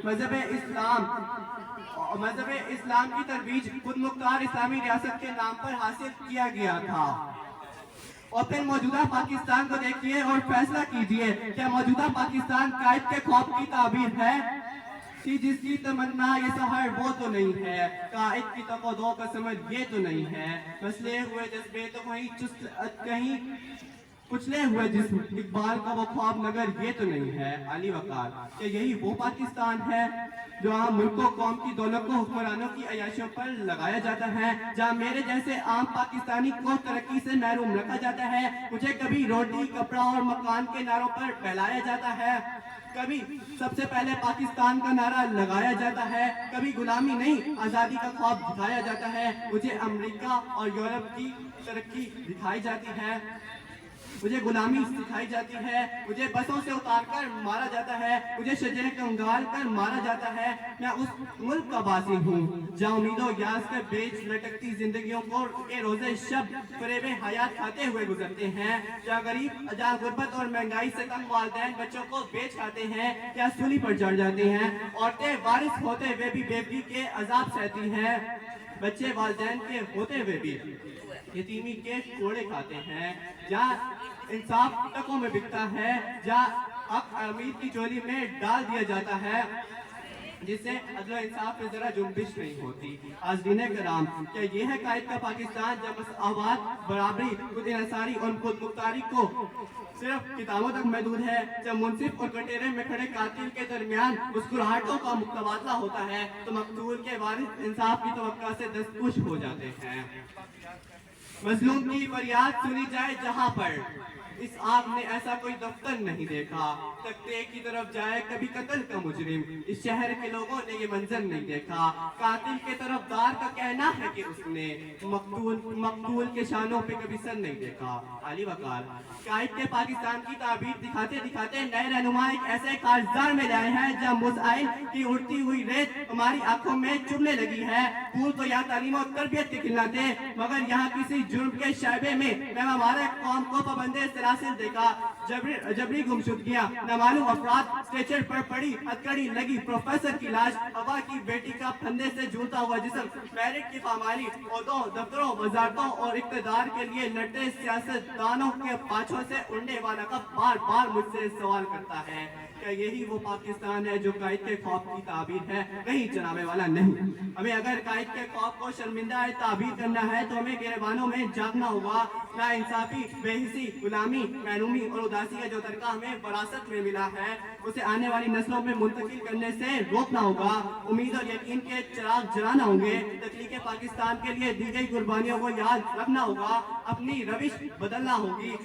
مذہب اسلام کی ترویج خود مختار اسلامی ریاست کے نام پر حاصل کیا گیا تھا۔ اور پھر موجودہ پاکستان کو دیکھیے اور فیصلہ کیجئے کہ موجودہ پاکستان قائد کے خواب کی تعبیر ہے کہ جس کی تمنا یہ سحر وہ تو نہیں ہے، قائد کی تقاضوں کا سمجھ یہ تو نہیں ہے، مسلے ہوئے جذبے تو کہیں کچلے ہوئے جسم، اقبال کا وہ خواب نگر یہ تو نہیں ہے۔ علی وقار کہ یہی وہ پاکستان ہے جو عام ملک و قوم کی دولت کو حکمرانوں کی عیاشیوں پر لگایا جاتا ہے، جہاں میرے جیسے عام پاکستانی کو ترقی سے محروم رکھا جاتا ہے، مجھے کبھی روٹی کپڑا اور مکان کے نعروں پر پھیلایا جاتا ہے، کبھی سب سے پہلے پاکستان کا نعرہ لگایا جاتا ہے، کبھی غلامی نہیں آزادی کا خواب دکھایا جاتا ہے، مجھے امریکہ اور یورپ کی ترقی دکھائی جاتی ہے، مجھے غلامی سکھائی جاتی ہے، مجھے بسوں سے اتار کر مارا جاتا ہے، مجھے شجرے کنگال کر مارا جاتا ہے۔ میں اس ملک کا باسی ہوں جہاں امید و یاس کے بیچ لٹکتی زندگیوں کو کے روزے شب فریب حیات کھاتے ہوئے گزرتے ہیں، جہاں غربت اور مہنگائی سے تنگ والدین بچوں کو بیچ کھاتے ہیں یا سولی پر چڑھ جاتے ہیں، عورتیں وارث ہوتے ہوئے بھی بیوی کے عذاب سہتی ہیں، بچے والدین کے ہوتے ہوئے بھی یتیمی کے کوڑے کھاتے ہیں، جہاں انصاف ٹکوں میں بکتا ہے، جہاں حق امیر کی چولی میں ڈال دیا جاتا ہے، جس سے عدل و انصاف میں ذرا جنبش نہیں ہوتی۔ حاضرین کرام، کیا یہ ہے قائد کا پاکستان جب مساوات، برابری، خود انحصاری اور خود مختاری کو صرف کتابوں تک محدود ہے، جب منصف اور کٹہرے میں کھڑے قاتل کے درمیان مسکراہٹوں کا تبادلہ ہوتا ہے تو مقتول کے وارث انصاف کی توقع سے دستخوش ہو جاتے ہیں۔ مظلوم کی فریاد سنی جائے جہاں پر، اس آگ نے ایسا کوئی دفتر نہیں دیکھا، تختے کی طرف جائے کبھی قتل کا مجرم، اس شہر کے لوگوں نے یہ منظر نہیں دیکھا، قاتل کے طرف دار کا کہنا ہے کہ اس نے مقتول کے شانوں پہ کبھی سر نہیں دیکھا۔ علی وقار قائد کے پاکستان کی تعبیر دکھاتے دکھاتے نئے رہنما ایک ایسے کارزار میں لائے ہیں جہاں مسائل کی اڑتی ہوئی ریت ہماری آنکھوں میں چبھنے لگی ہے۔ پھول تو یہاں تعلیم و تربیت کے کھلاتے، مگر یہاں کسی جرم کے شائبے میں ہمارے قوم کو پابندے سلاسل دیکھا، جبری گمشدگیاں، نامعلوم افراد، اسٹریچر پر پڑی ہتھکڑی لگی پروفیسر کی لاش، ہوا کی بیٹی کا پھندے سے جھولتا ہوا جسم، میرٹ کی پامالی، عہدوں، دفتروں، وزارتوں اور اقتدار کے لیے لڑتے سیاست دانوں کے پاچھوں سے اڑنے والا کب بار بار مجھ سے سوال کرتا ہے کہ یہی وہ پاکستان ہے جو قائد کے خواب کی تعبیر ہے، کہیں چلانے والا نہیں۔ ہمیں اگر قائد کے خواب کو شرمندہ تعبیر کرنا ہے تو ہمیں گریبانوں میں جاگنا ہوگا، نا انصافی، بے حسی، غلامی، محرومی اور اداسی کا جو ترکہ ہمیں وراثت میں ملا ہے اسے آنے والی نسلوں میں منتقل کرنے سے روکنا ہوگا، امید اور یقین کے چراغ جلانا ہوں گے، تخلیق پاکستان کے لیے دی گئی قربانیوں کو یاد رکھنا ہوگا، اپنی روش بدلنا ہوگی۔